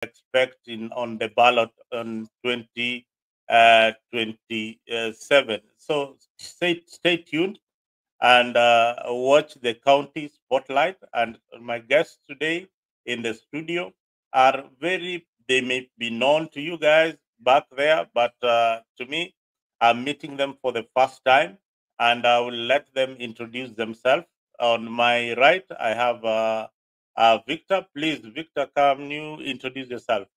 expecting on the ballot on 2027. So stay tuned and watch the county spotlight. And my guests today in the studio are they may be known to you guys back there, but to me, I'm meeting them for the first time, and I will let them introduce themselves. On my right, I have Victor. Please, Victor, can you introduce yourself?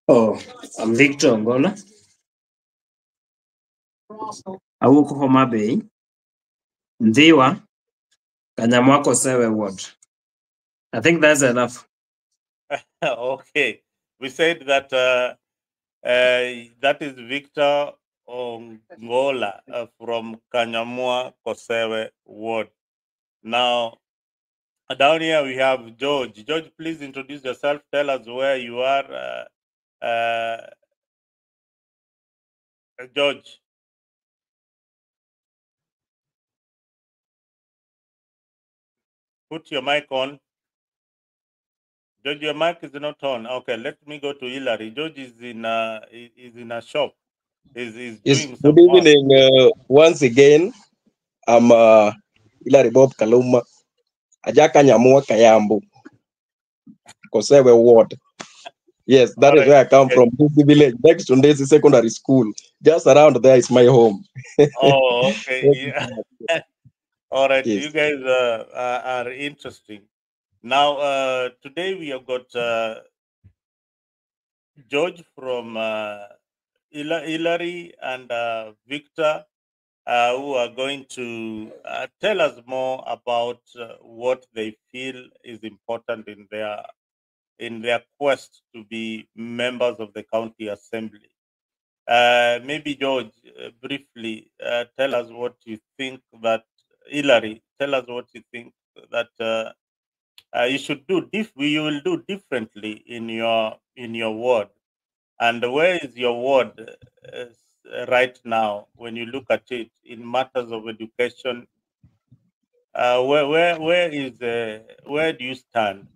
Oh, I'm Victor Ngola. I work Homa Bay, Ndhiwa, Kanyamwako Sewe Ward. I think that's enough. Okay, we said that that is Victor Ongola from Kanyamwa Kosewe Ward. Now, down here we have George. George, please introduce yourself. Tell us where you are. George. Put your mic on. George, your mic is not on. Okay, let me go to Hillary. George is in a shop. Is doing some good work. evening once again. I'm Hillary Bob Kaluma, Ajaka Nyamua Kayambu, Kosewe Ward. Yes, that is where I come from, this village, next to Ndezi Secondary School. Just around there is my home. Oh, okay. Yeah. All right, Yes. you guys are interesting. Now, today we have got George from Hillary and Victor, who are going to tell us more about what they feel is important in their quest to be members of the county assembly. Maybe George, briefly tell us what you think that Hillary. Tell us what you think that you should do. You will do differently in your ward. And where is your ward right now when you look at it in matters of education? Where do you stand?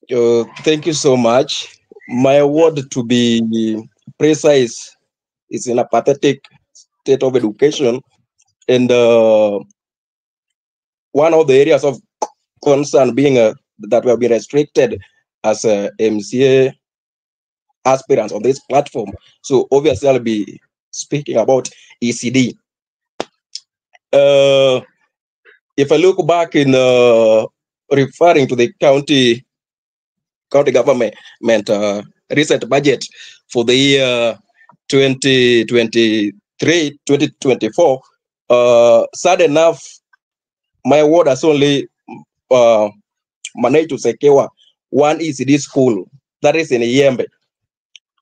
Thank you so much. My word, to be precise, is in a pathetic state of education, and one of the areas of concern being that will be restricted as a MCA aspirants on this platform. So obviously I'll be speaking about ECD. If I look back in referring to the county government recent budget for the year 2023-2024, sad enough, my ward has only managed to secure one ECD school, that is in Yembe.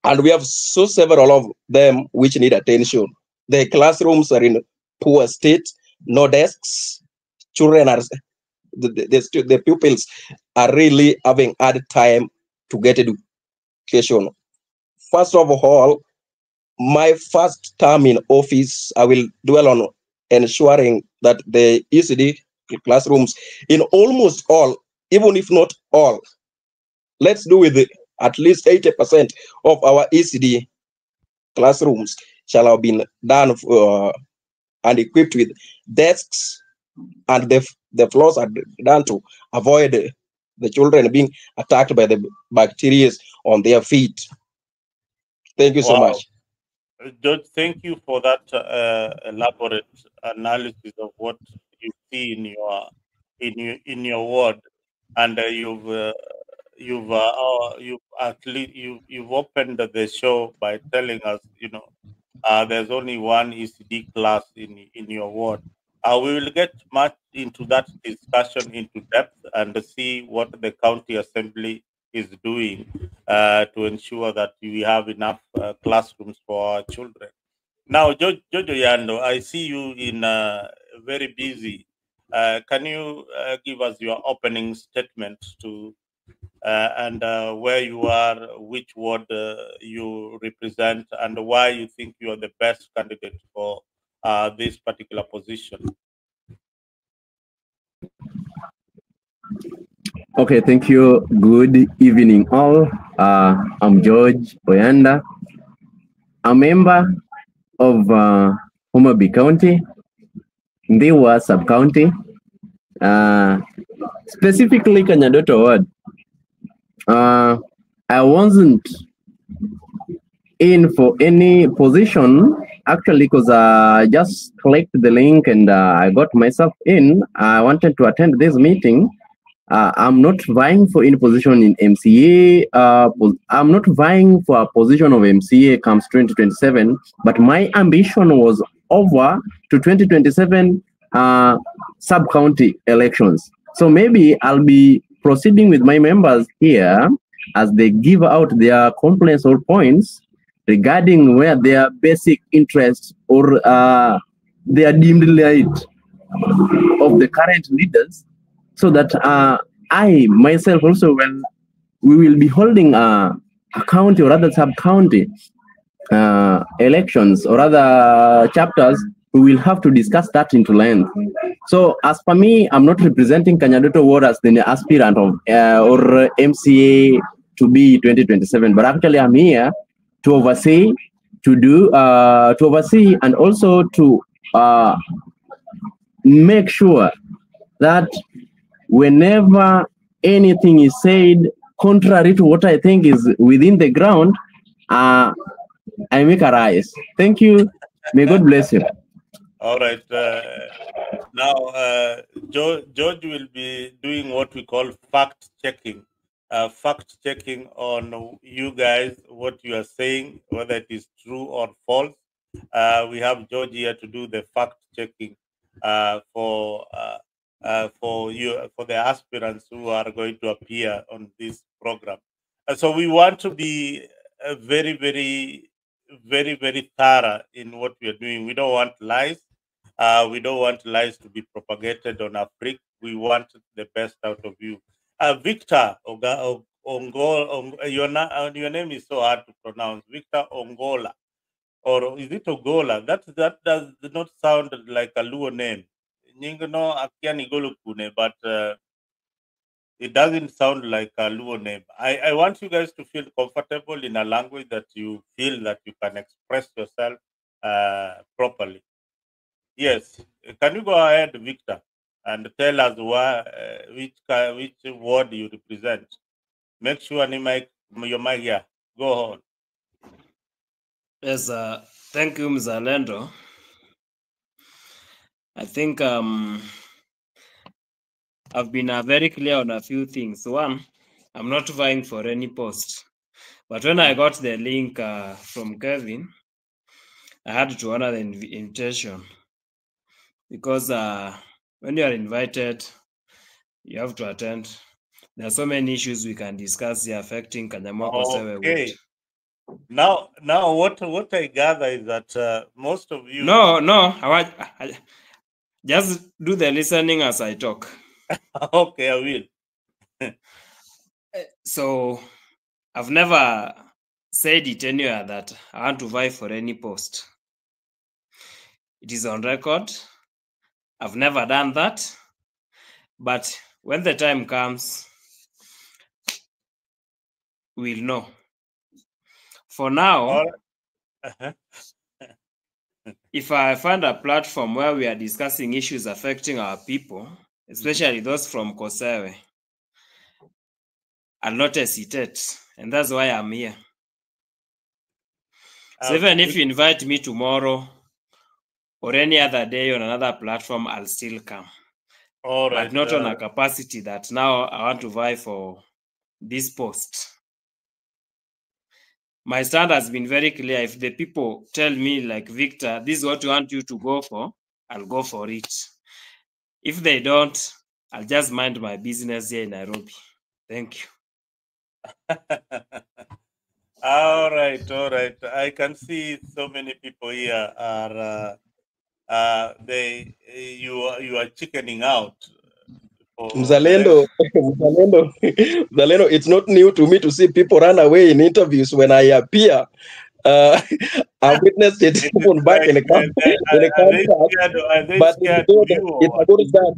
And we have so several of them which need attention. The classrooms are in poor state, no desks. Children are, the pupils are really having hard time to get education. First of all, my first term in office, I will dwell on ensuring that the ECD classrooms in almost all, even if not all, let's do with at least 80% of our ECD classrooms shall have been done and equipped with desks, and the floors are done to avoid the children being attacked by the bacteria on their feet. Thank you so much. George, thank you for that elaborate analysis of what you see in your ward, and you've opened the show by telling us, there's only one ECD class in your ward. We will get much into that discussion into depth and see what the county assembly is doing to ensure that we have enough classrooms for our children. Now, Jojo Yando, I see you in very busy. Can you give us your opening statement to and where you are, which ward you represent, and why you think you are the best candidate for this particular position? Okay, thank you. Good evening, all. I'm George Oyanda, a member of Homa Bay County, Ndhiwa sub-county, specifically Kanyadoto ward. I wasn't in for any position actually because I just clicked the link and I got myself in. I wanted to attend this meeting. I'm not vying for any position in MCA. I'm not vying for a position of MCA comes 2027, but my ambition was over to 2027 sub-county elections. So maybe I'll be proceeding with my members here as they give out their complaints or points regarding where their basic interests or their deemed light of the current leaders, so that I myself also, when we will be holding a county or other sub-county elections or other chapters, we will have to discuss that into length. So as for me, I'm not representing Kanyadoto ward as the aspirant of or MCA to be 2027, but actually I'm here to oversee, to oversee, and also to make sure that whenever anything is said contrary to what I think is within the ground, I make a rise. Thank you. May God bless you. All right. Now, George will be doing what we call fact checking. Fact checking on you guys, what you are saying, whether it is true or false. We have George here to do the fact checking for you, for the aspirants who are going to appear on this program. So we want to be very, very, very, very thorough in what we are doing. We don't want lies. We don't want lies to be propagated on Africa. We want the best out of you. Victor your name is so hard to pronounce. Victor Ongola, or is it Ogola? That does not sound like a Luo name. Nyingno Akiani Golukune, but it doesn't sound like a Luo name. I want you guys to feel comfortable in a language that you feel that you can express yourself properly. Yes, can you go ahead, Victor, and tell us which ward you represent? Make sure your mic here. Go on. Yes, thank you, Mzalendo. I think I've been very clear on a few things. One, I'm not vying for any post. But when I got the link from Kevin, I had to honor the invitation. Because when you are invited, you have to attend. There are so many issues we can discuss here affecting Kanyamwako Sewe Okay. Ward. Now, what I gather is that most of you. No, I just do the listening as I talk. Okay, I will. So, I've never said it anywhere that I want to vie for any post. It is on record. I've never done that. But when the time comes, we'll know. For now, if I find a platform where we are discussing issues affecting our people, especially those from Kosewe, I'll not hesitate. And that's why I'm here. So even if you invite me tomorrow or any other day on another platform, I'll still come. All right. But not on a capacity that now I want to vie for this post. My stand has been very clear. If the people tell me, like, Victor, this is what we want you to go for, I'll go for it. If they don't, I'll just mind my business here in Nairobi. Thank you. All right. I can see so many people here are you are chickening out. Mzalendo, it's not new to me to see people run away in interviews when I appear. I've witnessed it even back in the camp. But it's a good start.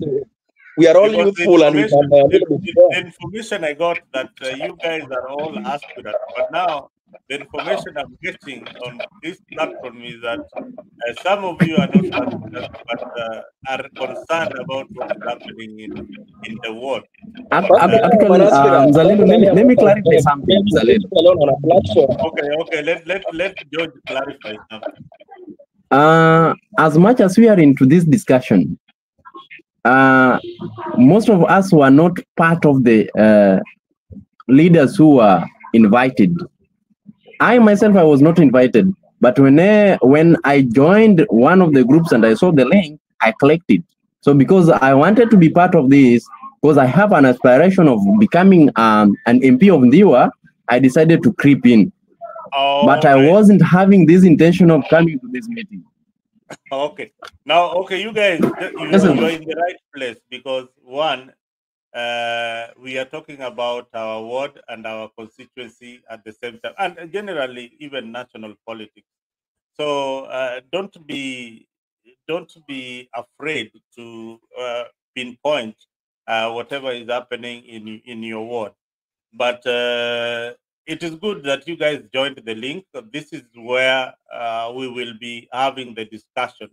We are all Because youthful and we can a little bit the share. information I got that you guys are all aspirants, but now the information I'm getting on this platform is that some of you are not aspirants, but are concerned about what is happening in the world. But me, I'm an Actually, aspirant. Zalendo, Personally, I'm let me not clarify afraid. something, Maybe Zalendo. alone on a platform. Okay. Let George clarify something. As much as we are into this discussion, most of us were not part of the leaders who were invited. I myself, I was not invited, but when I joined one of the groups and I saw the link, I clicked it. So because I wanted to be part of this, because I have an aspiration of becoming an MP of Ndhiwa, I decided to creep in. But I wasn't having this intention of coming to this meeting. Okay. Now, okay, you guys, you are in the right place because one, we are talking about our ward and our constituency at the same time, and generally even national politics. So don't be afraid to pinpoint whatever is happening in your ward. But it is good that you guys joined the link. This is where we will be having the discussion.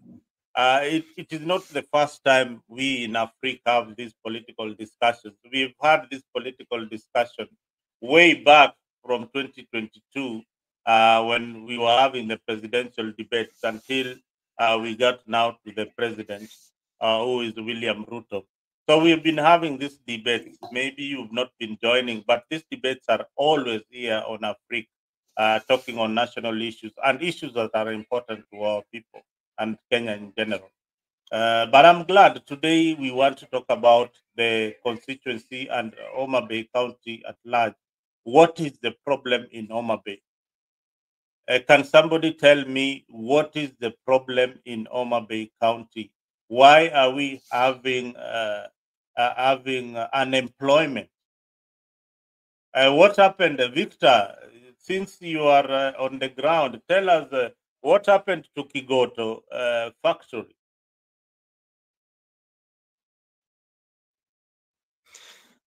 It is not the first time we in Africa have these political discussions. We've had this political discussion way back from 2022 when we were having the presidential debates until we got now to the president, who is William Ruto. So we've been having these debates. Maybe you've not been joining, but these debates are always here on Africa, talking on national issues and issues that are important to our people and Kenya in general. But I'm glad today we want to talk about the constituency and Homa Bay County at large. What is the problem in Homa Bay? Can somebody tell me what is the problem in Homa Bay County? Why are we having unemployment? What happened, Victor? Since you are on the ground, tell us what happened to Kigoto factory.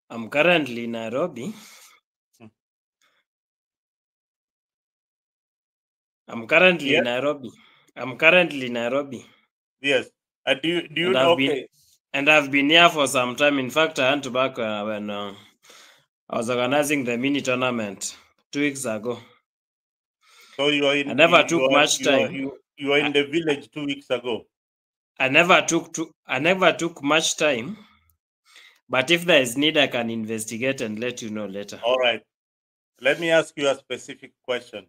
I'm currently in Nairobi. I'm currently in Nairobi. Yes. Do you know? Okay. And I've been here for some time. In fact, I went back when I was organizing the mini tournament 2 weeks ago. So you are in. I never took much time. You are in the village 2 weeks ago. I never took much time. But if there is need, I can investigate and let you know later. All right. Let me ask you a specific question.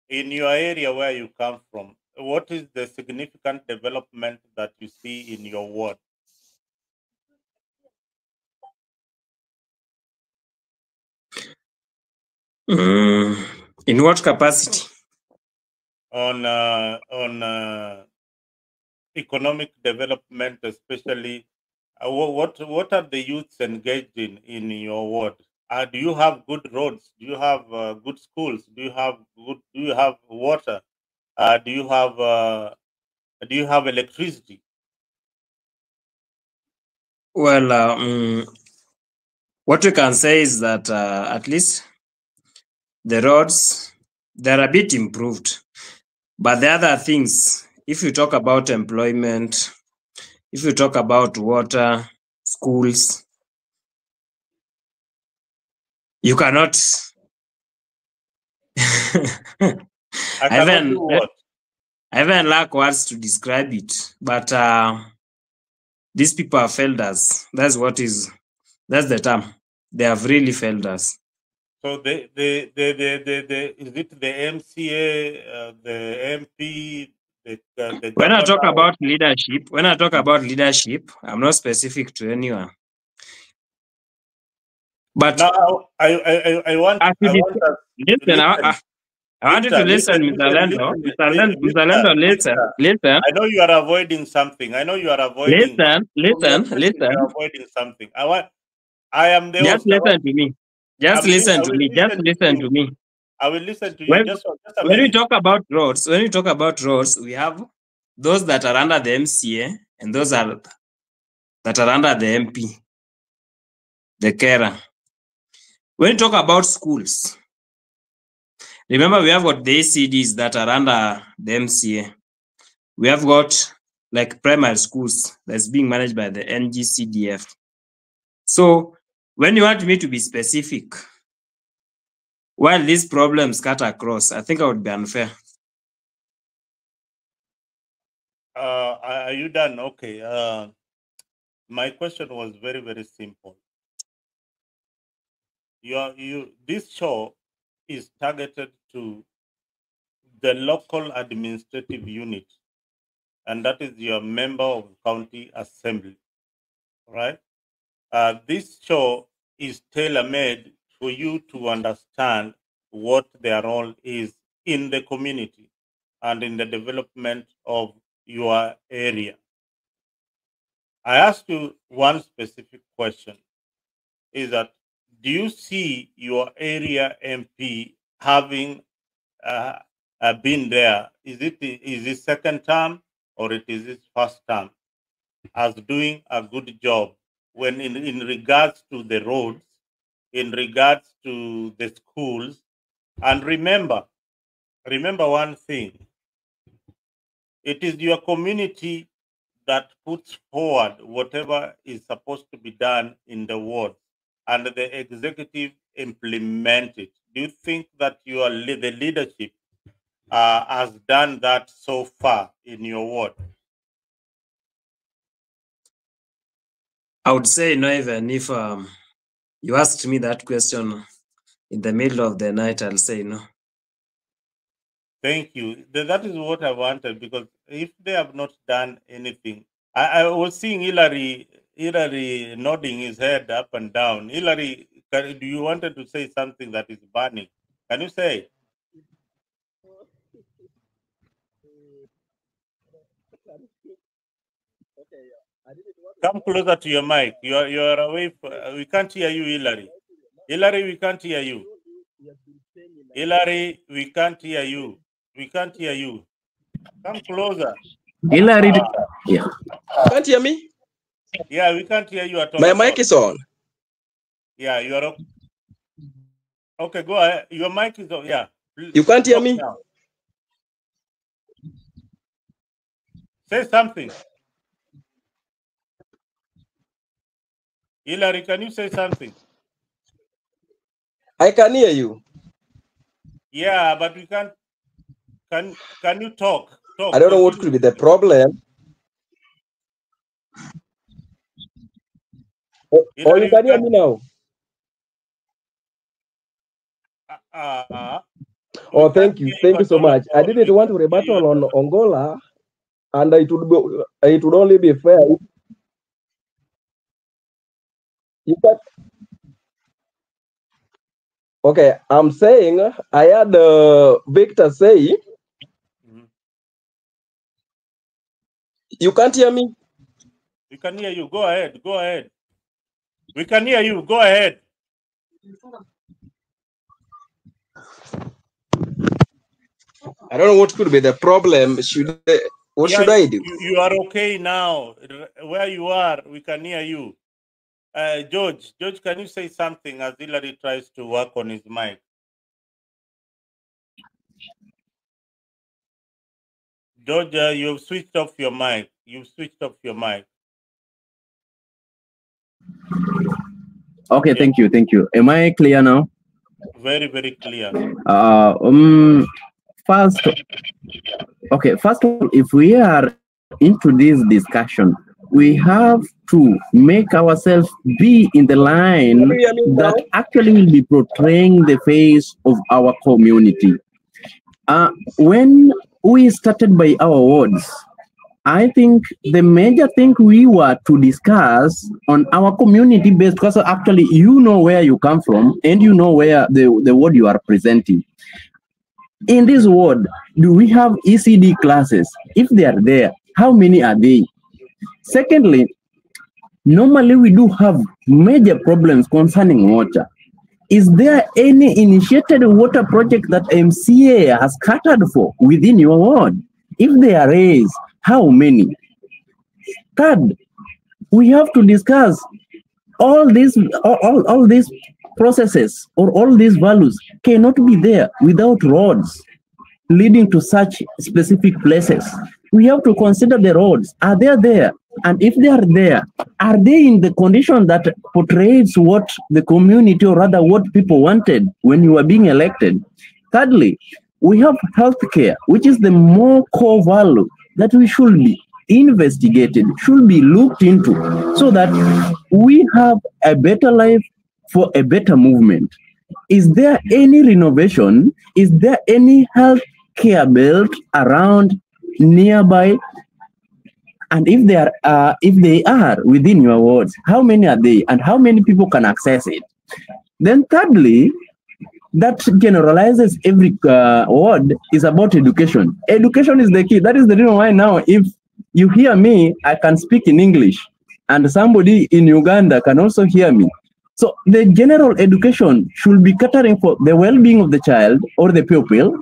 In your area where you come from, what is the significant development that you see in your ward? In what capacity? On economic development, especially. What are the youths engaged in your ward? Do you have good roads? Do you have good schools? Do you have water? Do you have electricity? Well, what we can say is that at least the roads, they're a bit improved. But the other things, if you talk about employment, if you talk about water, schools, you cannot. I even lack words to describe it. But these people have failed us. That's the term. They have really failed us. So is it the MCA, the MP, the when I talk governor? about leadership, I'm not specific to anyone. But now I want us to listen. I want you to listen, Mr. Lendo. Mr. Lendo, listen. I know you are avoiding something. I know you are avoiding. Listen. You are avoiding something. I am the Just host. Listen to me. Just listen to me. I will listen to you. Just a when we talk about roads, we have those that are under the MCA and those are that are under the MP, the carer. When you talk about schools, remember we have got the ACDs that are under the MCA. We have got like primary schools that's being managed by the NGCDF. So when you want me to be specific, while these problems cut across, I think I would be unfair. Are you done? Okay. My question was very, very simple. This show is targeted to the local administrative unit, and that is your member of county assembly, right? This show is tailor-made for you to understand what their role is in the community and in the development of your area. I ask you one specific question, is that do you see your area MP having been there? Is it second term or it is his first term, as doing a good job when in regards to the roads, in regards to the schools? And remember one thing, it is your community that puts forward whatever is supposed to be done in the ward, and the executive implement it. Do you think that the leadership has done that so far in your ward? I would say no, even if you asked me that question in the middle of the night, I'll say no. Thank you. That is what I wanted, because if they have not done anything, I was seeing Hillary nodding his head up and down. Hillary, do you wanted to say something that is burning? Can you say? Come closer to your mic. You are away. We can't hear you, Hillary. Hillary, we can't hear you. Hillary, we can't hear you. We can't hear you. Come closer. Hillary, yeah. Can't hear me? Yeah, we can't hear you at all. My mic is on. Yeah, you are okay. Go ahead. Your mic is on. Yeah. You can't hear me? Now. Say something. Hillary, can you say something? I can hear you. Yeah, but we can't. Can you talk? I don't know what could be the problem. Oh, you can hear me now? Oh, thank you. Thank you so much. I didn't want to rebuttal on Angola, and it would only be fair. Okay, I'm saying I had Victor say, you can't hear me? We can hear you. Go ahead. Go ahead. We can hear you. Go ahead. I don't know what could be the problem. What should I do? You are okay now. Where you are, we can hear you. George, can you say something as Hillary tries to work on his mic? George, you've switched off your mic. Okay, thank you. Am I clear now? Very, very clear. First of all, if we are into this discussion, we have to make ourselves be in the line that actually will be portraying the face of our community. When we started by our wards, I think the major thing we were to discuss on our community based, because actually you know where you come from and you know where the ward you are presenting. In this ward, do we have ECD classes? If they are there, how many are they? Secondly, normally we do have major problems concerning water. Is there any initiated water project that MCA has catered for within your ward? If there is, how many? Third, we have to discuss all these processes or all these values cannot be there without roads leading to such specific places. We have to consider the roads. Are they there? And if they are there, are they in the condition that portrays what the community or rather what people wanted when you were being elected? Thirdly, we have healthcare, which is the more core value that we should be investigated, should be looked into, so that we have a better life for a better movement. Is there any renovation? Is there any health care built around nearby? And if they are within your wards, how many are they, and how many people can access it? Then, thirdly, that generalizes every word is about education. Education is the key. That is the reason why now, if you hear me, I can speak in English, and somebody in Uganda can also hear me. So the general education should be catering for the well-being of the child or the pupil,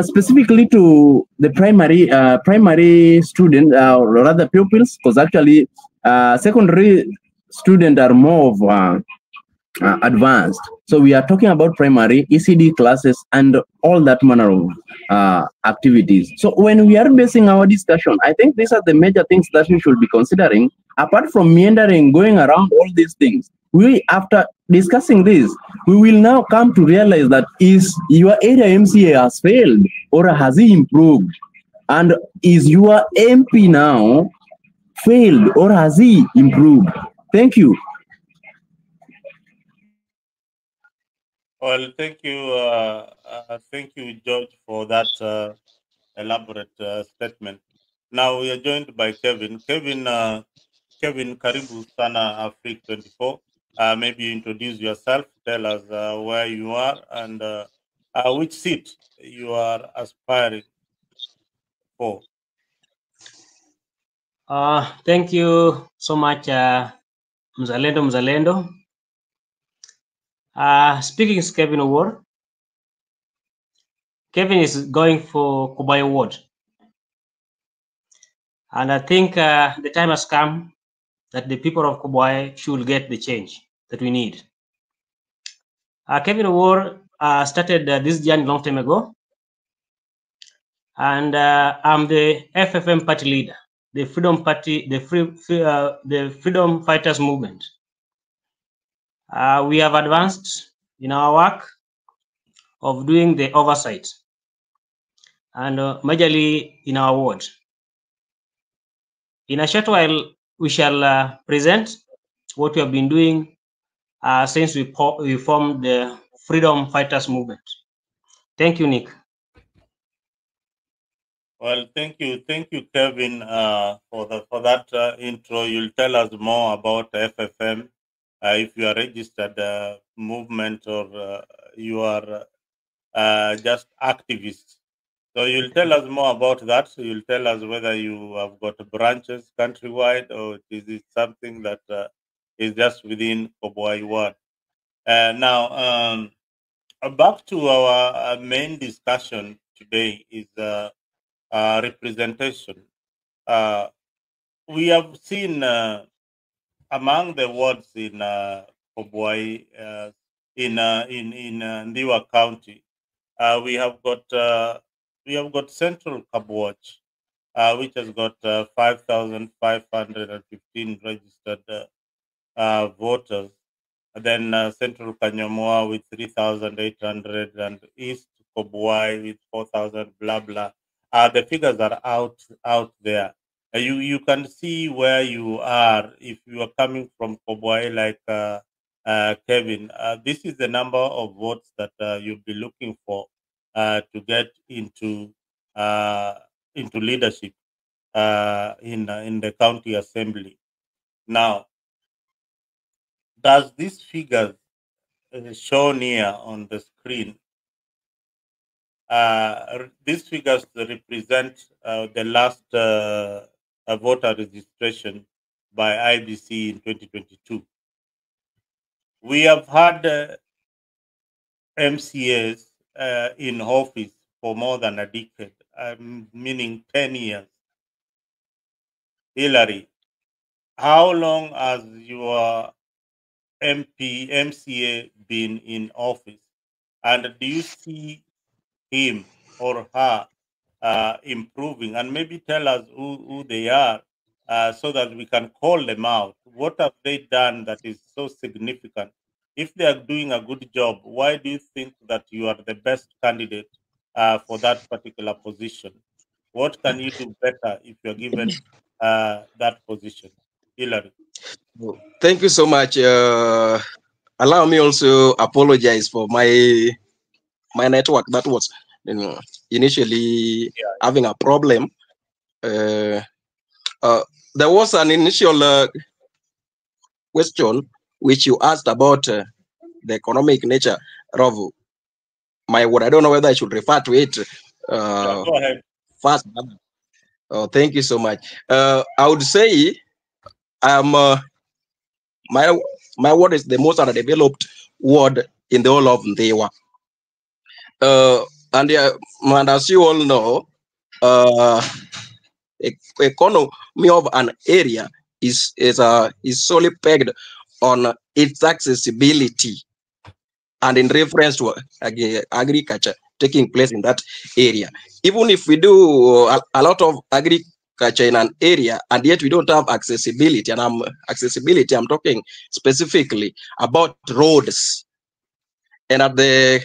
specifically to the primary student, or rather pupils, because actually secondary students are more of advanced. So we are talking about primary ECD classes and all that manner of activities. So when we are basing our discussion, I think these are the major things that we should be considering. Apart from meandering, going around all these things, we, after discussing this, we will now come to realize that is your area MCA has failed or has he improved? And is your MP now failed or has he improved? Thank you. Well, thank you, George, for that elaborate statement. Now we are joined by Kevin. Kevin, karibu sana Afrique 24. Maybe you introduce yourself, tell us where you are and which seat you are aspiring for. Thank you so much, Mzalendo. Speaking is Kevin Award. Kevin is going for Kubai Award. And I think the time has come that the people of Kubai should get the change that we need. Kevin Award started this journey long time ago. And I'm the FFM party leader, the Freedom Party, the Freedom Fighters Movement. We have advanced in our work of doing the oversight and majorly in our ward. In a short while, we shall present what we have been doing since we formed the Freedom Fighters Movement. Thank you, Nick. Well, thank you, Kevin, for that intro. You'll tell us more about FFM, if you are registered movement or you are just activists. So you'll tell us more about that. So you'll tell us whether you have got branches countrywide or is it something that is just within Kobwai ward. Now, back to our main discussion today is representation. We have seen among the wards in Kobwai, in Ndhiwa County, we have got Central Kabwach, which has got 5,515 registered voters. And then Central Kanyamoa with 3,800 and East Kobwai with 4,000, blah, blah. The figures are out there. You can see where you are if you are coming from Kobwai like Kevin. This is the number of votes that you'll be looking for to get into leadership in the county assembly. Now, does these figures shown here on the screen? These figures represent the last voter registration by IBC in 2022. We have had MCAs in office for more than a decade, meaning 10 years. Hillary, how long has your MCA been in office, and do you see him or her improving? And maybe tell us who they are, so that we can call them out. What have they done that is so significant? If they are doing a good job, why do you think that you are the best candidate for that particular position? What can you do better if you're given that position? Hillary. Thank you so much. Allow me also apologize for my network that was initially having a problem. There was an initial question which you asked about the economic nature of my word. I don't know whether I should refer to it Go ahead. first. Oh, thank you so much. I would say my ward is the most underdeveloped ward in the whole of Ndhiwa. And as you all know, economy of an area is solely pegged on its accessibility and in reference to agriculture taking place in that area. Even if we do a lot of agriculture in an area and yet we don't have accessibility, and I'm talking specifically about roads. And at the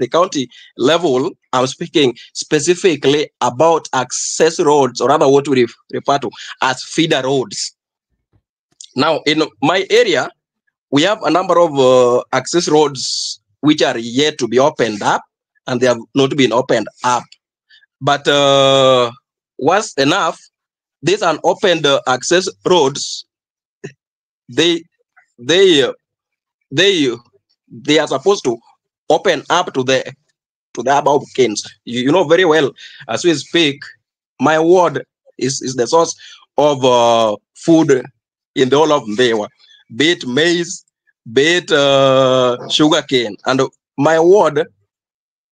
county level, I'm speaking specifically about access roads, or rather what we refer to as feeder roads. Now, in my area, we have a number of access roads which are yet to be opened up, and they have not been opened up. But once enough, these unopened access roads, they are supposed to open up to the above canes. You know very well, as we speak, my ward is the source of food in the whole of Ndhiwa, be it maize, be it sugar cane. And my ward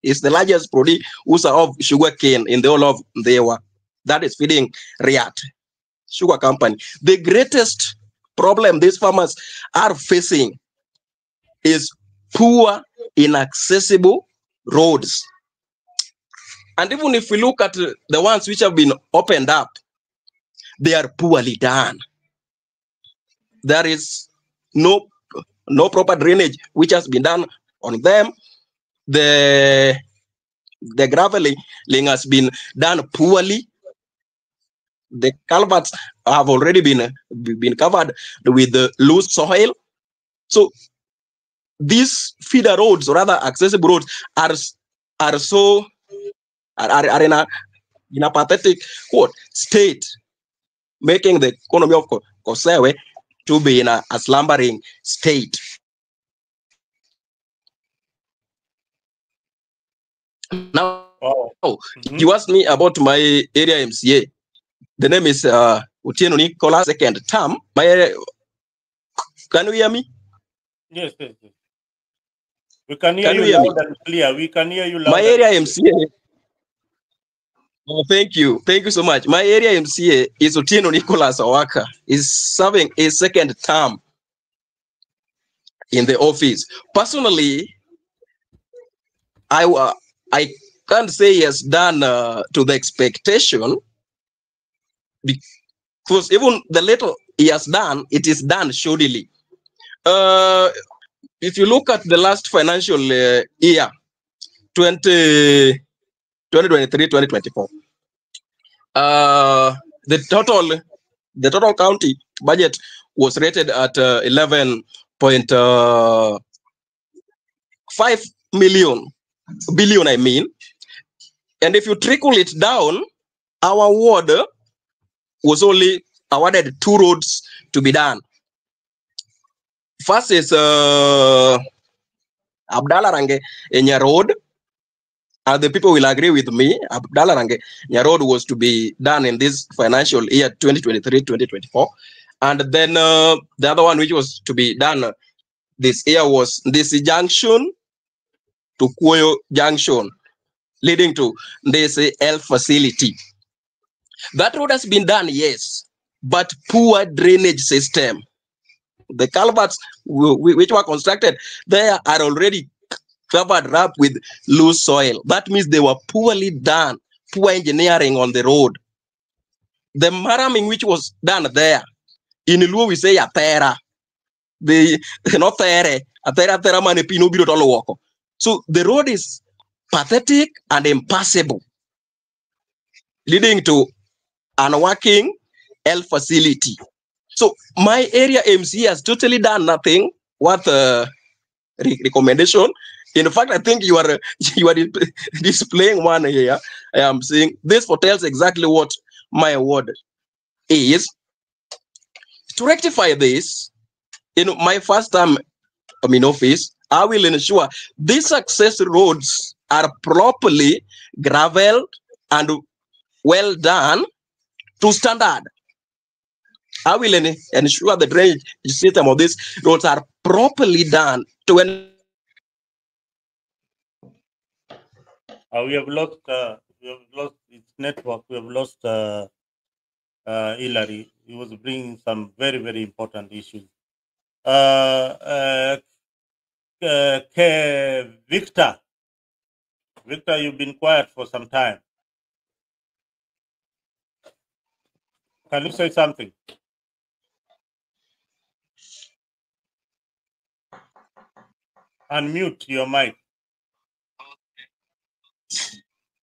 is the largest producer of sugar cane in the whole of Ndhiwa. That is feeding Riat Sugar Company. The greatest problem these farmers are facing is poor, inaccessible roads. And even if we look at the ones which have been opened up, they are poorly done. There is no proper drainage which has been done on them. The graveling has been done poorly. The culverts have already been covered with the loose soil. So these feeder roads, or rather accessible roads, are in a pathetic state, making the economy of Kosewe to be in a slumbering state. Now, you asked me about my area MCA. The name is Otieno Nicola, second term. Can you hear me? Yes. We can hear you loud and clear. We can hear you loud. My area MCA. Oh, thank you so much. My area MCA is Otieno Nicholas Awaka. Is serving a second term in the office. Personally, I can't say he has done to the expectation, because even the little he has done, it is done shoddily. If you look at the last financial year, 2023-2024, the total county budget was rated at 11.5 billion, I mean. And if you trickle it down, our ward was only awarded 2 roads to be done. First is Abdallah Range Enya Road. And the people will agree with me. Abdallah Range Enya Road was to be done in this financial year 2023-2024. And then the other one which was to be done this year was this junction to Kuyo Junction, leading to this health facility. That road has been done, yes, but poor drainage system. The culverts which were constructed there are already covered up with loose soil. That means they were poorly done, poor engineering on the road. The maraming which was done there, in Luo we say atera. The not there, atera mane pino biro tolo woko. So the road is pathetic and impassable, leading to unworking health facility. So my area MCA has totally done nothing. What recommendation? In fact, I think you are displaying one here. I am saying this foretells exactly what my word is. To rectify this, in my first time in office, I will ensure these access roads are properly gravelled and well done to standard. I will ensure the drainage system of these roads are properly done to we have lost its network. We have lost Hillary. He was bringing some very, very important issues. Victor, you've been quiet for some time. Can you say something? Unmute your mic.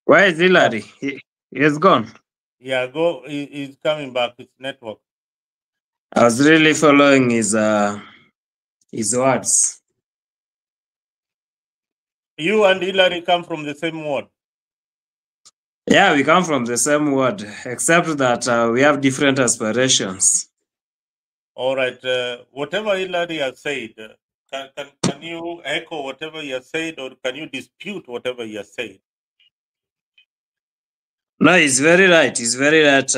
Where is Hillary? He is gone. Yeah, go. He's coming back. It's network. I was really following his words. You and Hillary come from the same ward. Yeah, we come from the same ward, except that we have different aspirations. All right. Whatever Hillary has said, can you echo whatever he has said, or can you dispute whatever he has said? No, he's very right. He's very right,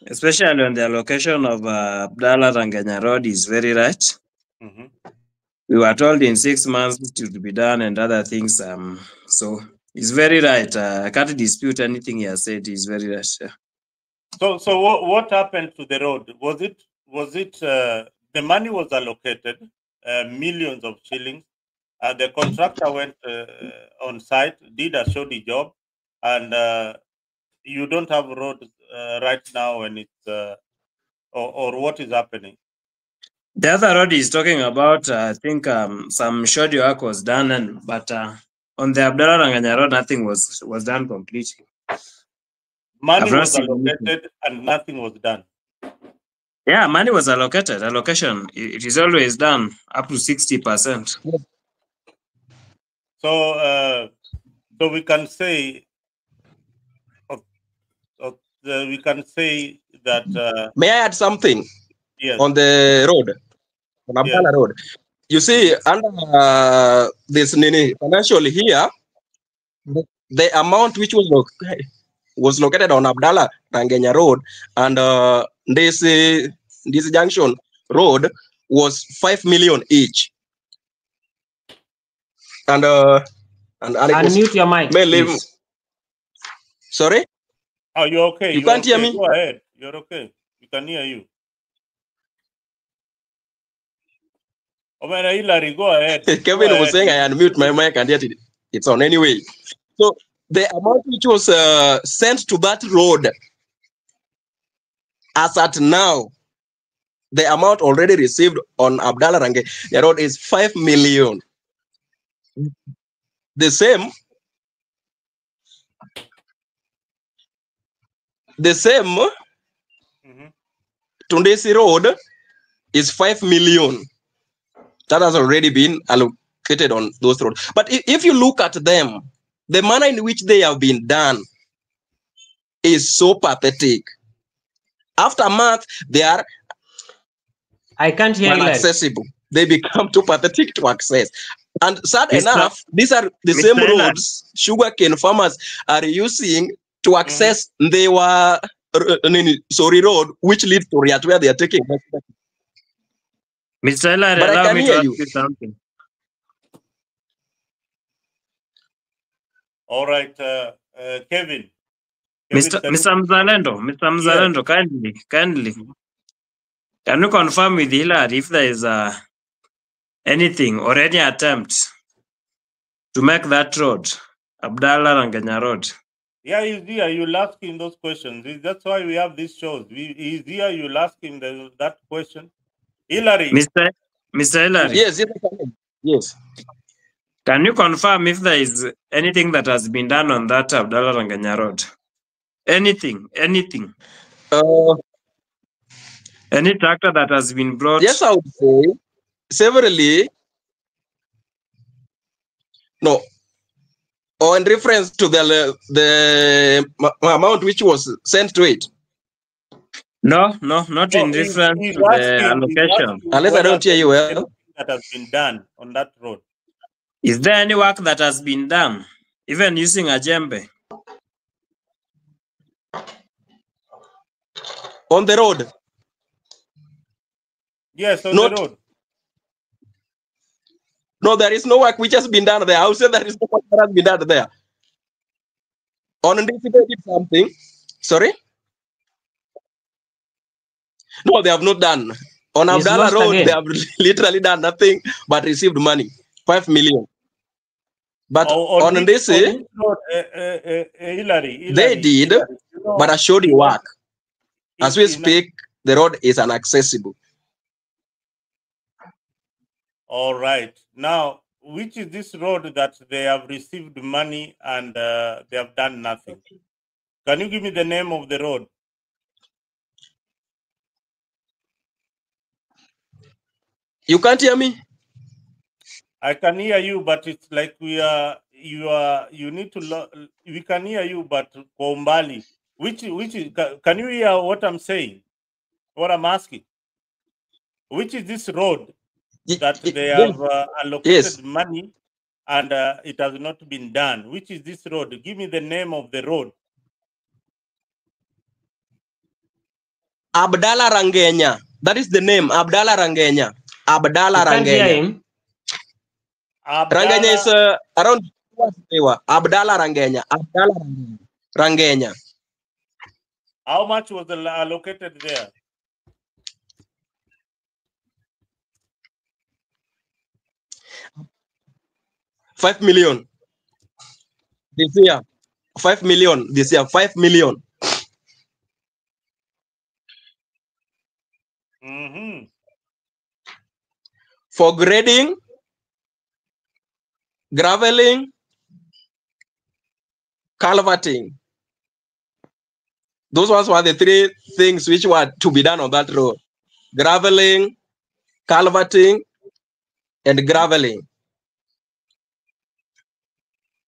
especially on the allocation of Abdallah Ranganya Road. He's very right. Mm-hmm. We were told in 6 months it would be done and other things. So he's very right. I can't dispute anything he has said. He's very right. Yeah. So what happened to the road? Was it the money was allocated, millions of shillings? The contractor went on site, did a shoddy job, and you don't have road right now, and it's or what is happening? The other road he's talking about, I think some shoddy work was done, but on the Abdallah Ranganya Road, nothing was done completely. Money was allocated and nothing was done. Yeah, money was allocated. Allocation, it is always done up to 60%. So we can say, we can say that. May I add something? Yes. On the road, on Abdallah Road. You see, under this financial here, the amount which was located on Abdallah Rangenya Road and this junction road was 5 million each. And unmute your mic. Please. Sorry? Oh, you're okay. You can't hear me? Go ahead. You're okay. We can hear you. Hillary, go ahead. Kevin was saying I unmute my mic and yet it's on anyway. So the amount which was sent to that road, as at now, the amount already received on Abdallah Rangenya Road is 5 million. The same Tundesi Road is 5 million. That has already been allocated on those roads. But if you look at them, the manner in which they have been done is so pathetic. After a month, they are inaccessible. They become too pathetic to access. And sad enough, these are the same roads sugarcane farmers are using to access Ndhiwa Road, which leads to Riat, where they are taking. Mr. Hillary, allow me to ask you something. All right, Kevin. Mr. Mzalendo, kindly. Can you confirm with Hillary if there is anything or any attempt to make that road, Abdallah Ranganya Road? Yeah, he's here. You'll ask him those questions. That's why we have these shows. He's here. You'll ask him that question. Hillary. Mr. Hillary. Yes. Yes. Can you confirm if there is anything that has been done on that Abdallah Ranganya Road? Anything. Any tractor that has been brought? Yes, I would say severally. No. Or in reference to the amount which was sent to it. No, not in reference to the allocation. Unless I don't hear you well. That has been done on that road. Is there any work that has been done, even using a djembe? On the road? Yes, on the road. No, there is no work which has been done there. I would say there is no work that has been done there. On Ndhiwa did something. Sorry? No, they have not done. On Abdallah Road, they have literally done nothing but received money, 5 million. But on Ndhiwa, Hillary, they did, but I showed you work. As we speak, the road is inaccessible. All right. Now, which is this road that they have received money and they have done nothing? Can you give me the name of the road? You can't hear me? I can hear you, but it's like you need to, we can hear you, but Kombali. Which is, can you hear what I'm saying? What I'm asking? Which is this road that they have allocated money and it has not been done? Which is this road? Give me the name of the road. Abdallah Ranganya. That is the name, Abdallah Ranganya. Abdallah Ranganya. Ranganya is around Abdallah Ranganya. Abdallah Ranganya. How much was allocated there? $5 million this year. 5 million this year. 5 million. For grading, graveling, culverting. Those ones were the 3 things which were to be done on that road. Graveling, culverting, and graveling.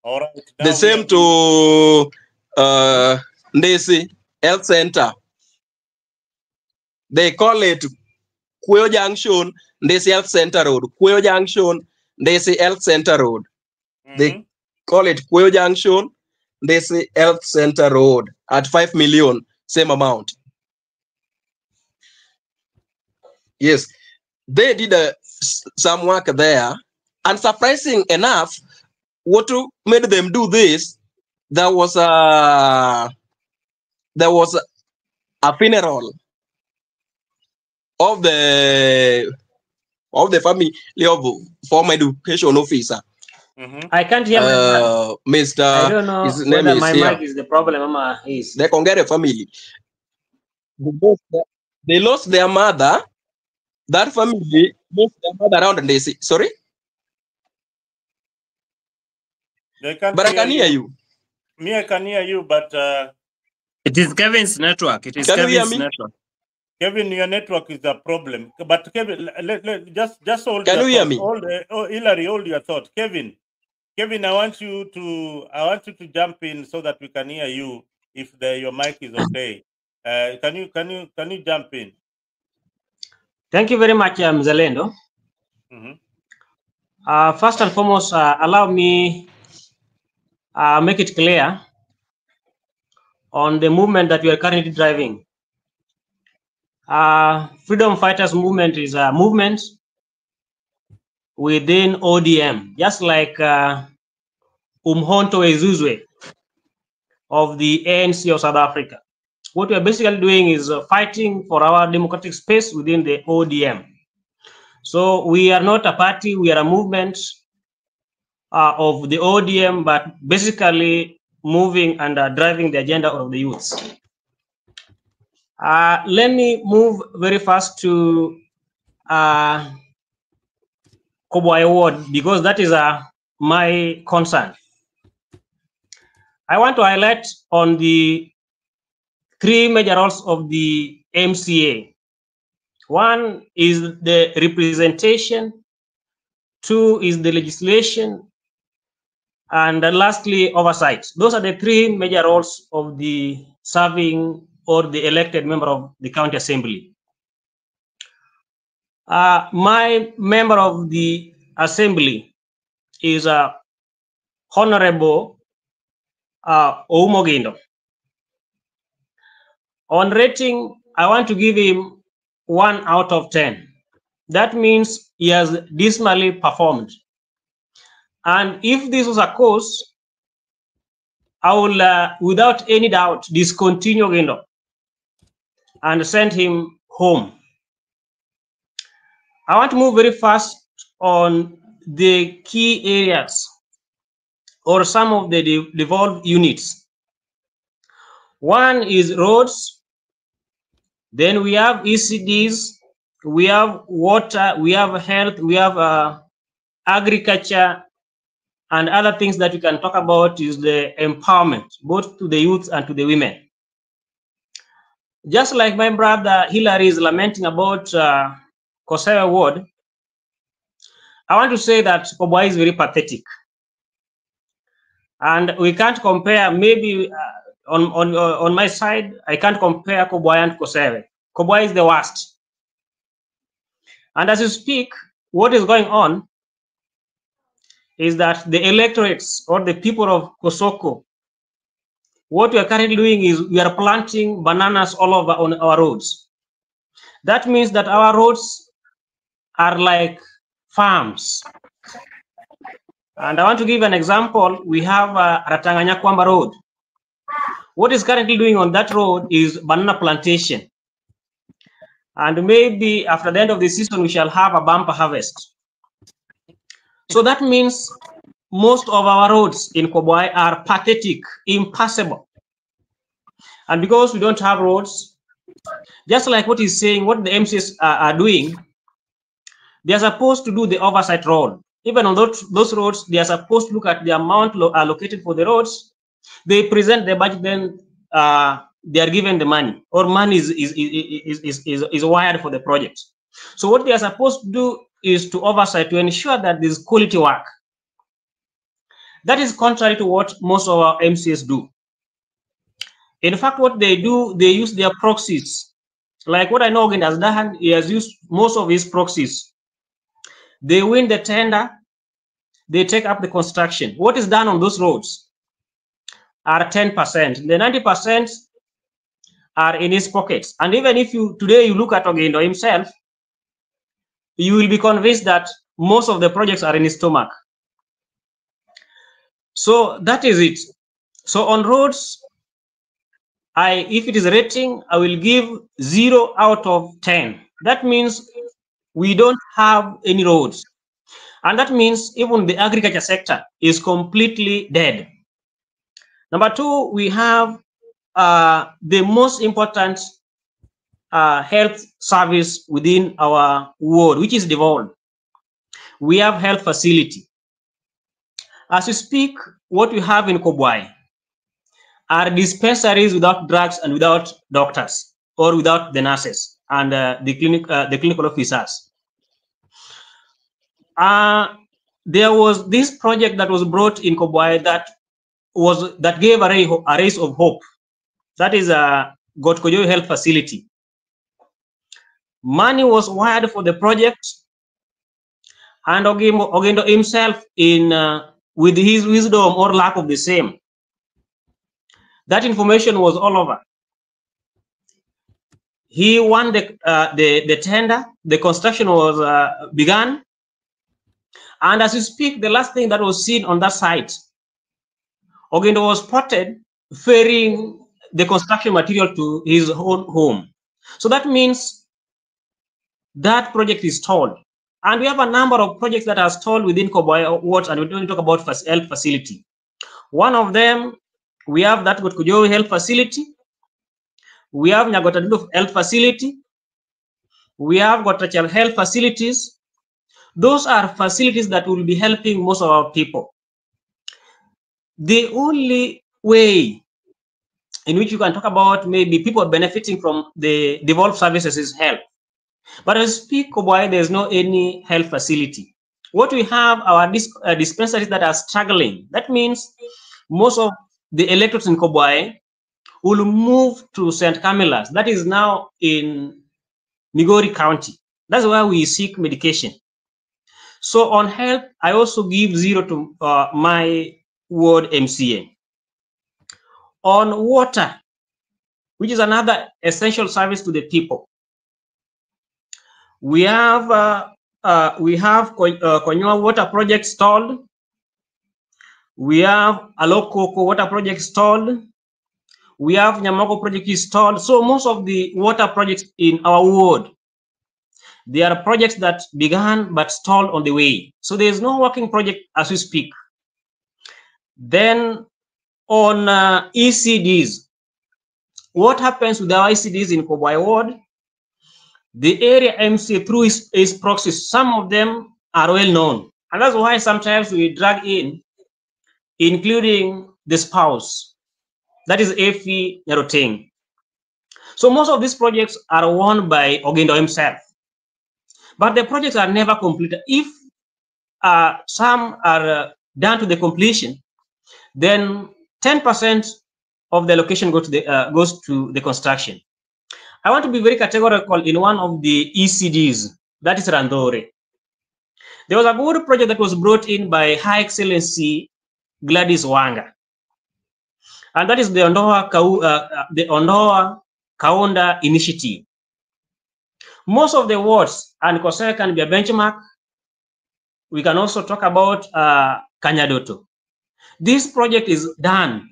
All right. The same to Ndhiwa Health Center. They call it Kuyo Junction, Ndhiwa Health Center Road. Kuyo Junction, Ndhiwa Health Center Road. They call it Kuyo Junction, Ndhiwa Health Center Road at 5 million, same amount. Yes, they did some work there, and surprising enough, what made them do this? There was a funeral of the family of former education officer. I can't hear Mr. I don't know his name whether is my here. mic is the problem. Mama is. The Congere family. They lost their mother. That family lost their mother around Ndhiwa. Sorry? But I can hear you. Me, I can hear you, but it is Kevin's network. It is Can you hear Kevin's me? network. Kevin, your network is a problem. But Kevin, just hold. Can your you hear thought. me? Hillary, hold your thought. Kevin, I want you to jump in so that we can hear you. If your mic is okay, can you jump in? Thank you very much, Mzalendo. First and foremost, allow me make it clear on the movement that we are currently driving. Freedom Fighters Movement is a movement within ODM, just like Umkhonto we Sizwe of the ANC of South Africa. what we are basically doing is fighting for our democratic space within the ODM. So we are not a party, we are a movement of the ODM, but basically moving and driving the agenda of the youths. Let me move very fast to Kobwa Award, because that is my concern. I want to highlight on the three major roles of the MCA. One is the representation, two is the legislation, and lastly, oversight. Those are the three major roles of the serving or the elected member of the county assembly. My member of the assembly is Honorable Oumogindo. On rating, I want to give him 1 out of 10. That means he has dismally performed. And if this was a cause, I will, without any doubt, discontinue Gindo and send him home. I want to move very fast on the key areas or some of the devolved units. One is roads, then we have ECDs, we have water, we have health, we have agriculture, and other things that we can talk about is the empowerment, both to the youth and to the women. Just like my brother Hillary is lamenting about Kosewa Ward, I want to say that Kobwa is very pathetic. And we can't compare, maybe on my side, I can't compare Kobwa and Kosewa. Kobwa is the worst. And as you speak, what is going on is that the electorates or the people of Kosoko, what we are currently doing is we are planting bananas all over on our roads. That means that our roads are like farms. And I want to give an example. We have Ratanganyakwamba Road. What is currently doing on that road is banana plantation. And maybe after the end of the season, we shall have a bumper harvest. So that means most of our roads in Kobwa are pathetic, impassable. And because we don't have roads, just like what he's saying, what the MCs are doing, they are supposed to do the oversight role. Even on those roads, they are supposed to look at the amount allocated for the roads. They present the budget, then they are given the money, or money is wired for the project. So what they are supposed to do is to oversight, to ensure that there's quality work. That is contrary to what most of our MCs do. In fact, what they do, they use their proxies. Like what I know Ogen has done, he has used most of his proxies. They win the tender, they take up the construction. What is done on those roads are 10%. The 90% are in his pockets. And even if you today you look at Ogendo himself, you will be convinced that most of the projects are in his stomach. So that is it. So on roads, if it is a rating, I will give 0 out of 10. That means we don't have any roads. And that means even the agriculture sector is completely dead. Number two, we have the most important health service within our ward, which is devolved. We have health facility. As we speak, what we have in Kobwa are dispensaries without drugs and without doctors, or without the nurses and the clinical officers. There was this project that was brought in Kobwa that gave a rays of hope. That is a Gotkojo Health Facility. Money was wired for the project, and Ogendo himself, with his wisdom or lack of the same, that information was all over. He won the tender, the construction was begun, and as you speak, the last thing that was seen on that site, Ogendo was spotted ferrying the construction material to his own home. So that means that project is stalled. And we have a number of projects that are stalled within Koboy wards, and we don't talk about health facility. One of them, we have that Kujowi health facility. We have Nyagotadulu health facility. We have Gotachal health facilities. Those are facilities that will be helping most of our people. The only way in which you can talk about maybe people benefiting from the devolved services is health. But as we speak Koboy, there's no any health facility. What we have are dispensaries that are struggling. That means most of the electorates in Koboy will move to St. Camilla's. That is now in Migori County. That's where we seek medication. So on health, I also give 0 to my ward MCA. On water, which is another essential service to the people, we have Konywa water project stalled. We have Alokoko water project stalled. We have Nyamoko project is stalled. So most of the water projects in our ward, they are projects that began but stalled on the way. So there is no working project as we speak. Then on ECDs, what happens with our ECDs in Koboy ward? The area MCA through his proxies, some of them are well known. And that's why sometimes we drag in, including the spouse. That is Efi Nyaroteng. So most of these projects are won by Ogendo himself. But the projects are never completed. If some are done to the completion, then 10% of the allocation goes to the construction. I want to be very categorical in one of the ECDs, that is Randore. There was a good project that was brought in by High Excellency Gladys Wanga, and that is the Ondoa Kaunda initiative. Most of the wards, and Kosera can be a benchmark. We can also talk about Kanyadoto. This project is done.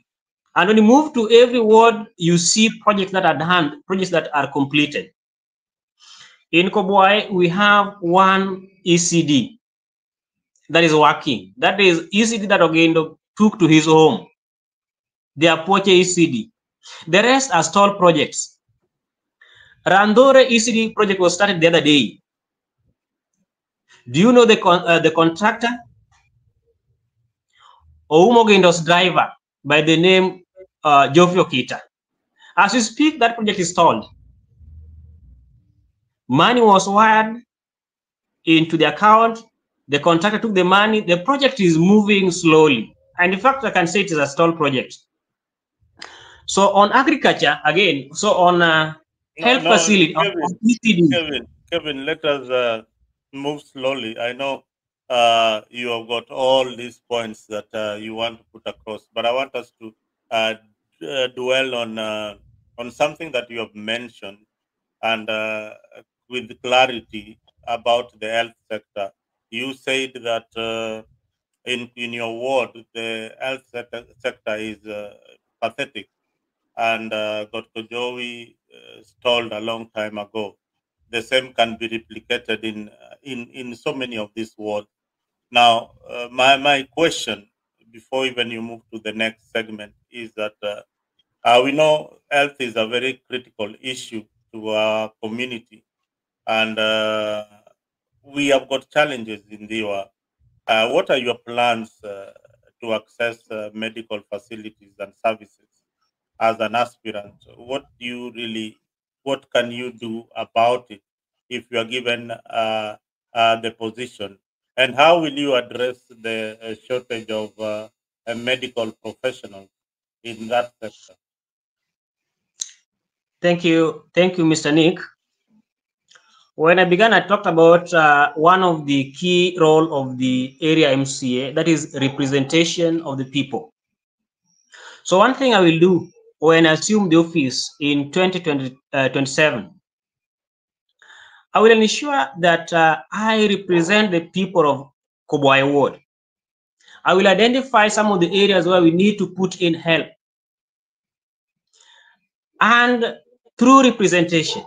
And when you move to every ward, you see projects that are done, projects that are completed. In Koboy, we have one ECD that is working. That is ECD that Ogendo took to his home. The Apoche ECD. The rest are stalled projects. Randore ECD project was started the other day. Do you know the contractor? Oumogendo's driver by the name Jofio Kita. As we speak, that project is stalled. Money was wired into the account. The contractor took the money. The project is moving slowly. And in fact, I can say it is a stalled project. So on agriculture, again, so on health facility, Kevin, let us move slowly. I know you have got all these points that you want to put across, but I want us to dwell on something that you have mentioned, and with clarity about the health sector. You said that in your ward, the health sector is pathetic, and Dr. Joey stalled a long time ago. The same can be replicated in so many of these wards. Now, my question, before even you move to the next segment, is that we know health is a very critical issue to our community, and we have got challenges in Ndhiwa. What are your plans to access medical facilities and services as an aspirant? What can you do about it if you are given the position? And how will you address the shortage of medical professionals in that sector? Thank you, Mr. Nick. When I began, I talked about one of the key role of the area MCA, that is representation of the people. So one thing I will do when I assume the office in 2027, I will ensure that I represent the people of Koboy ward. I will identify some of the areas where we need to put in help. And through representation,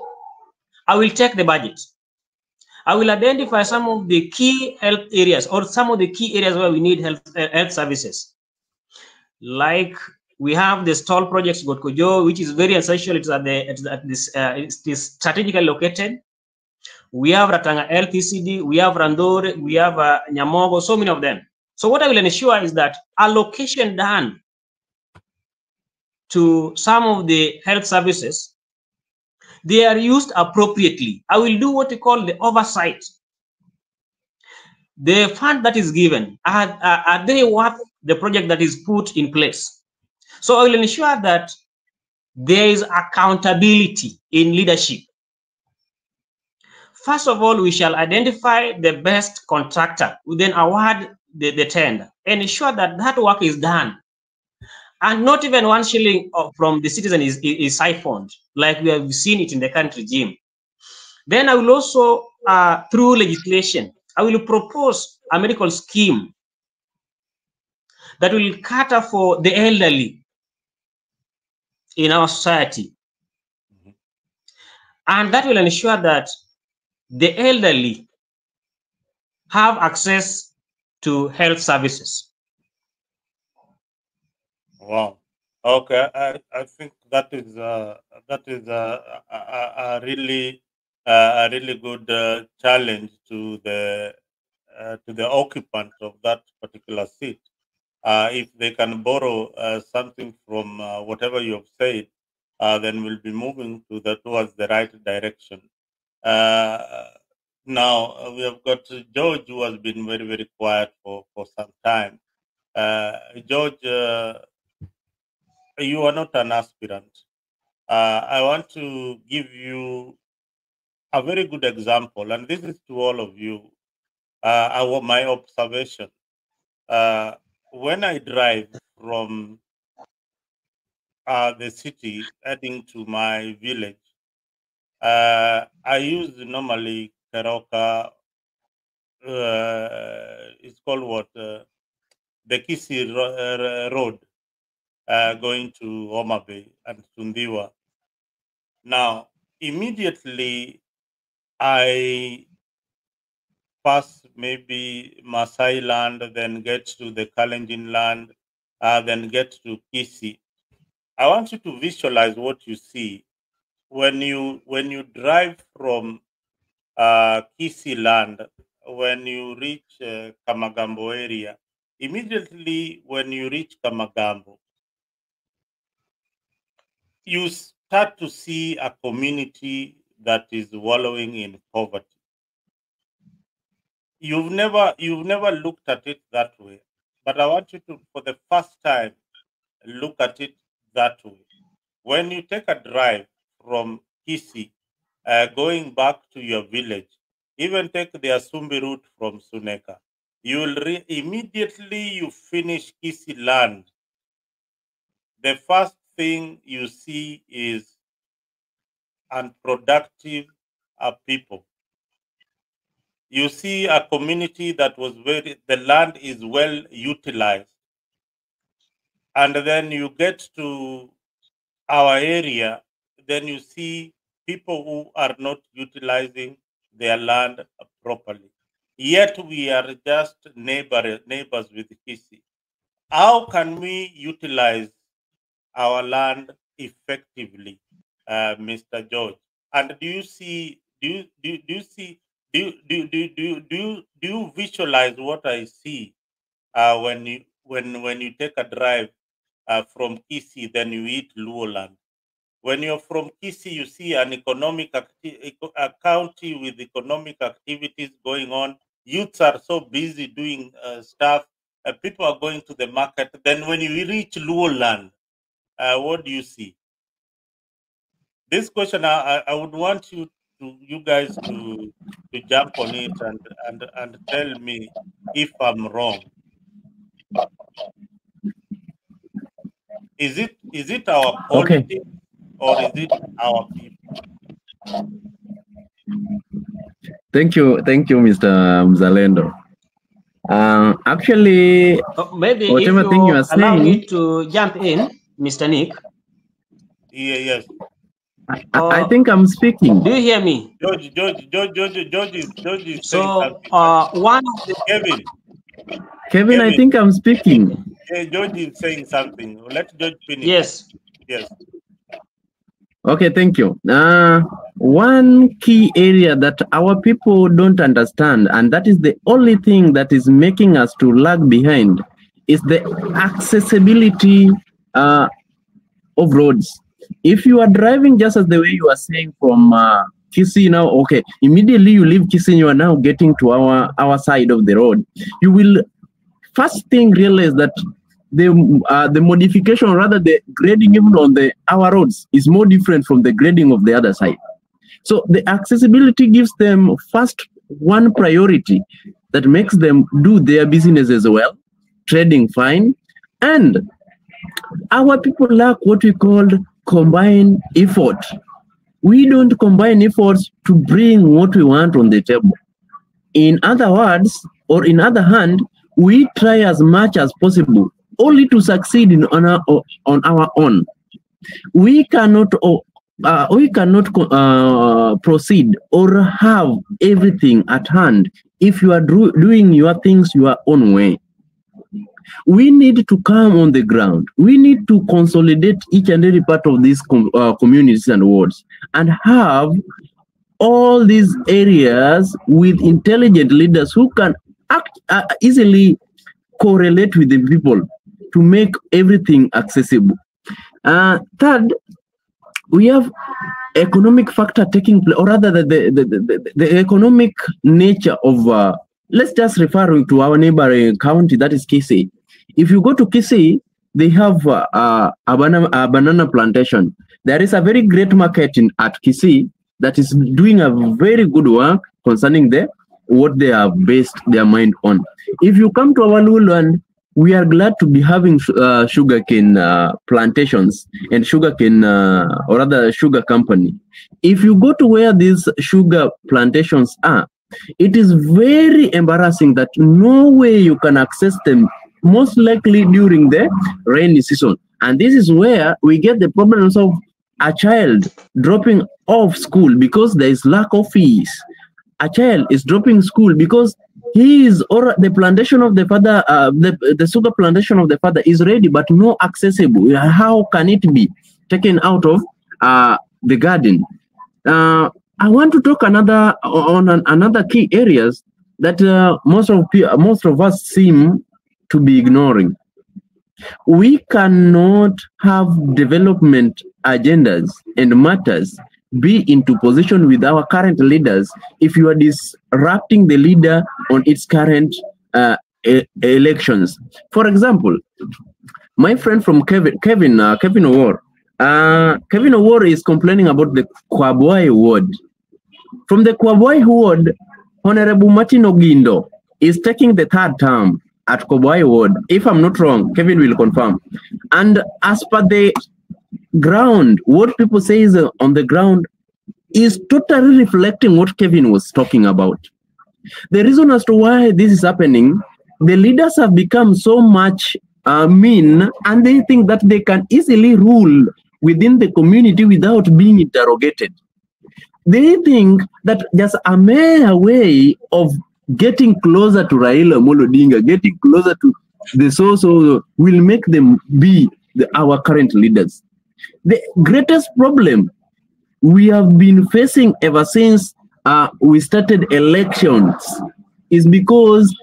I will take the budget. I will identify some of the key health areas or some of the key areas where we need health services. Like we have the stall projects Gotkojo, which is very essential. It's it's strategically located. We have Ratanga LTCD, we have Randore, we have Nyamogo, so many of them. So what I will ensure is that allocation done to some of the health services, they are used appropriately. I will do what we call the oversight. The fund that is given, are they worth the project that is put in place? So I will ensure that there is accountability in leadership. First of all, we shall identify the best contractor, we then award the tender and ensure that that work is done. And not even 1 shilling from the citizen is siphoned, like we have seen it in the country, Jim. Then I will also, through legislation, I will propose a medical scheme that will cater for the elderly in our society. And that will ensure that the elderly have access to health services. Wow. Okay, I think that is a really good challenge to the occupant of that particular seat. If they can borrow something from whatever you have said, then we'll be moving towards the right direction. Now we have got George, who has been very, very quiet for some time. George, you are not an aspirant. I want to give you a very good example, and this is to all of you. My observation. When I drive from the city heading to my village, I use normally Keroka. It's called what? The Kisi Road, going to Homa Bay and to Ndhiwa. Now, immediately I pass maybe Masai land, then get to the Kalenjin land, then get to Kisi. I want you to visualize what you see when you drive from Kisi land. When you reach Kamagambo area, immediately when you reach Kamagambo, you start to see a community that is wallowing in poverty. You've never looked at it that way, but I want you to, for the first time, look at it that way. When you take a drive from Kisi, going back to your village, even take the Asumbi route from Suneka, you will immediately you finish Kisi land. The first thing you see is unproductive people. You see a community that was the land is well utilized. And then you get to our area, then you see people who are not utilizing their land properly. Yet we are just neighbors with Kisi. How can we utilize our land effectively, Mr. George? And do you visualize what I see when you take a drive from Kisi, then you eat Luo land? When you're from Kisi, you see an a county with economic activities going on. Youths are so busy doing stuff. People are going to the market. Then when you reach Luo land, what do you see? This question, I would want you guys to jump on it and tell me if I'm wrong. Is it our politics or is it our people? Thank you, Mr. Mzalendo. Actually, maybe whatever if thing you are allow saying, me to jump in, Mr. Nick. Yes. I think I'm speaking. Do you hear me? George is saying So something. one of the Kevin, I think I'm speaking. Yeah, George is saying something. Let George finish. yes. Yes. Okay, thank you. One key area that our people don't understand, and that is the only thing that is making us to lag behind, is the accessibility of roads. If you are driving just as the way you are saying from Kisii now, okay, immediately you leave Kisii, you are now getting to our side of the road. You will first thing realize that the modification, or rather the grading even on our roads, is more different from the grading of the other side. So the accessibility gives them first one priority that makes them do their business as well, trading fine, and our people lack what we call combined effort. We don't combine efforts to bring what we want on the table. In other words, or in other hand, we try as much as possible only to succeed on our own. We cannot proceed or have everything at hand if you are doing your things your own way. We need to come on the ground. We need to consolidate each and every part of these communities and wards and have all these areas with intelligent leaders who can easily correlate with the people to make everything accessible. Third, we have economic factor taking place, or rather the economic nature of, let's just refer to our neighboring county, that is Kisii. If you go to Kisii, they have a banana plantation. There is a very great market at Kisii that is doing a very good work concerning what they have based their mind on. If you come to our Lowland, we are glad to be having sugarcane plantations and sugarcane, or rather sugar company. If you go to where these sugar plantations are, it is very embarrassing that no way you can access them, most likely during the rainy season. And this is where we get the problems of a child dropping off school because there is lack of fees. A child is dropping school because or the plantation of the father, the sugar plantation of the father is ready but no accessible. How can it be taken out of the garden? I want to talk on another key areas that most of us seem to be ignoring. We cannot have development agendas and matters be into position with our current leaders if you are disrupting the leader on its current elections. For example, my friend from Kevin Owor. Kevin Owor is complaining about the Kwabwai ward. From the Kwabwai ward, Honorable Martin Ogindo is taking the third term at Kwabwai ward. If I'm not wrong, Kevin will confirm. And as per the ground, what people say is on the ground is totally reflecting what Kevin was talking about. The reason as to why this is happening, the leaders have become so much mean, and they think that they can easily rule within the community without being interrogated. They think that just a mere way of getting closer to Raila Amolo Odinga, getting closer to the so will make them be our current leaders. The greatest problem we have been facing ever since we started elections is because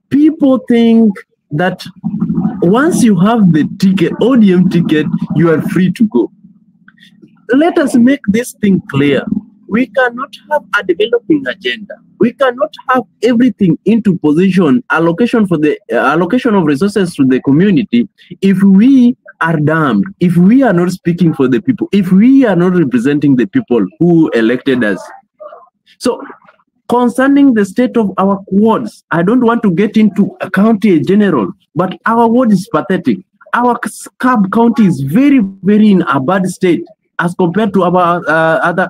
people think that once you have the ticket, ODM ticket, you are free to go. Let us make this thing clear. We cannot have a developing agenda. We cannot have everything into position, allocation for the allocation of resources to the community if we are damned, if we are not speaking for the people, if we are not representing the people who elected us. So concerning the state of our wards, I don't want to get into a county general, but our ward is pathetic. Our Scab county is very, very in a bad state as compared to our other